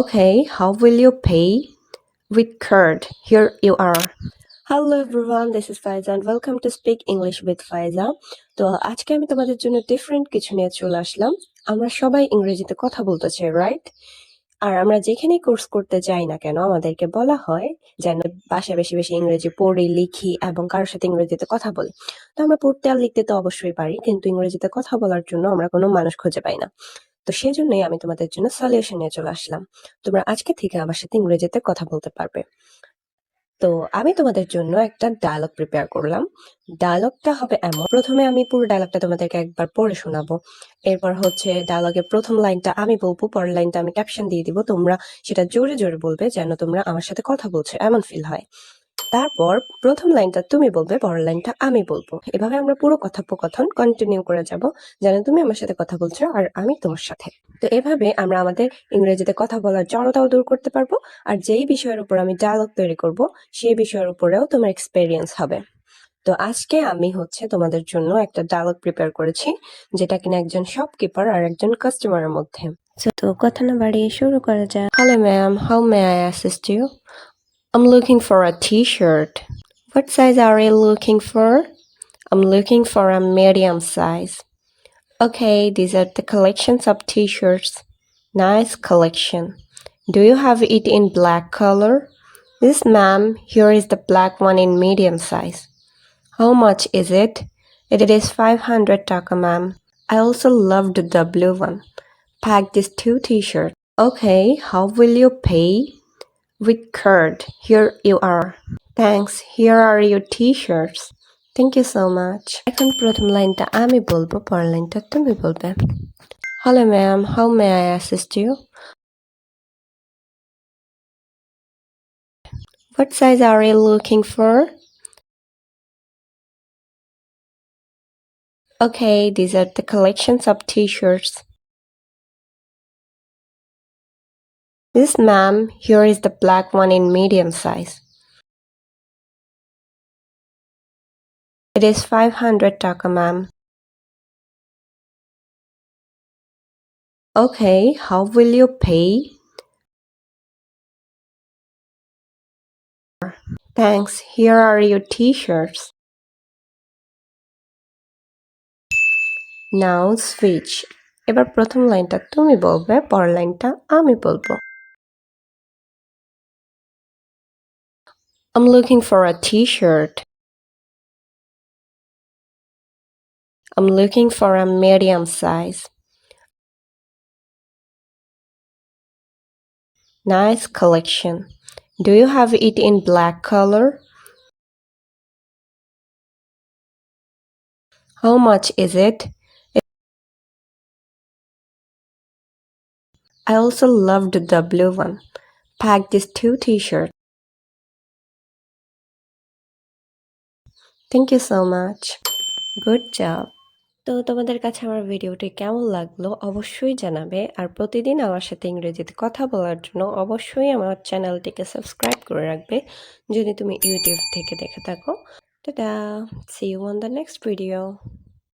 Okay, how will you pay? With card. Here you are. Hello everyone, this is Faiza and welcome to Speak English with Faiza. তো আজকে আমি তোমাদের জন্য different কিছু নিয়ে চলে আসলাম। আমরা সবাই ইংরেজিতে কথা বলতে চাই, রাইট? আর আমরা যেখানেই কোর্স করতে যাই না কেন আমাদেরকে বলা হয় যেন বাসায় বেশি বেশি ইংরেজি পড়ি, লিখি এবং কারোর সাথে ইংরেজিতে কথা বলি। তো আমরা পড়তে আর লিখতে তো অবশ্যই পারি, কিন্তু ইংরেজিতে কথা বলার জন্য আমরা কোনো মানুষ খুঁজে পাই না। তো সেজন্যই আমি তোমাদের জন্য সলিউশন নিয়ে চলে আসলাম। তোমরা আজকে থেকে আমার সাথে ইংরেজিতে কথা বলতে পারবে। তো আমি তোমাদের জন্য একটা ডায়লগ প্রিপেয়ার করলাম। ডায়লগটা হবে এমন, প্রথমে আমি পুরো ডায়লগটা তোমাদেরকে একবার পড়ে শোনাবো। এরপর হচ্ছে ডায়লগের প্রথম লাইনটা আমি বলবো, পরের লাইনটা আমি ক্যাপশন দিয়ে দিব। তোমরা সেটা জোরে জোরে বলবে যেন তোমরা আমার সাথে কথা বলছো এমন ফিল হয়। তারপর প্রথম লাইনটা তুমি বলবে, পরের লাইনটা আমি বলবো। এভাবে আমরা পুরো কথোপকথন কন্টিনিউ করে যাব যেন তুমি আমার সাথে কথা বলছো আর আমি তোমার সাথে। তো এভাবে আমরা আমাদের ইংরেজিতে কথা বলার জড়তাও দূর করতে পারবো, আর যেই বিষয়ের উপর আমি ডায়লগ তৈরি করব সেই বিষয়ের উপরেও তোমার এক্সপেরিয়েন্স হবে। তো আজকে আমি হচ্ছে তোমাদের জন্য একটা ডায়লগ প্রিপেয়ার করেছি, যেটা কিনা একজন শপকিপার আর একজন কাস্টমারের মধ্যে। তো কথা না বাড়িয়ে শুরু করা যাক। Hello ma'am, how may I assist you? I'm looking for a t-shirt. What size are you looking for? I'm looking for a medium size. Okay, these are the collections of t-shirts. Nice collection. Do you have it in black color? Yes, ma'am. Here is the black one in medium size. How much is it? It is 500 taka, ma'am. I also loved the blue one. Pack these 2 t-shirts. Okay, how will you pay? With card. Here you are. Thanks. Here are your t-shirts. Thank you so much. এখন প্রথম লাইনটা আমি বলবো, পরের লাইনটা তুমি বলবে। Hello ma'am, how may I assist you? What size are you looking for? Okay, these are the collections of t-shirts. Yes, ma'am. Here is the black one in medium size. It is 500 taka, ma'am. Okay, how will you pay? Thanks. Here are your t-shirts. Now switch. এবার প্রথম লাইনটা তুমি বলবে, পরের লাইনটা আমি বলবো। I'm looking for a t-shirt. I'm looking for a medium size. Nice collection. Do you have it in black color? How much is it? I also loved the blue one. Pack these 2 t-shirts. Thank you so much. Good job. তো তোমাদের কাছে আমার ভিডিওটি কেমন লাগলো অবশ্যই জানাবে, আর প্রতিদিন আমার সাথে ইংরেজিতে কথা বলার জন্য অবশ্যই আমার চ্যানেলটিকে সাবস্ক্রাইব করে রাখবে যদি তুমি ইউটিউব থেকে দেখে থাকো। Tata, see you on the next video.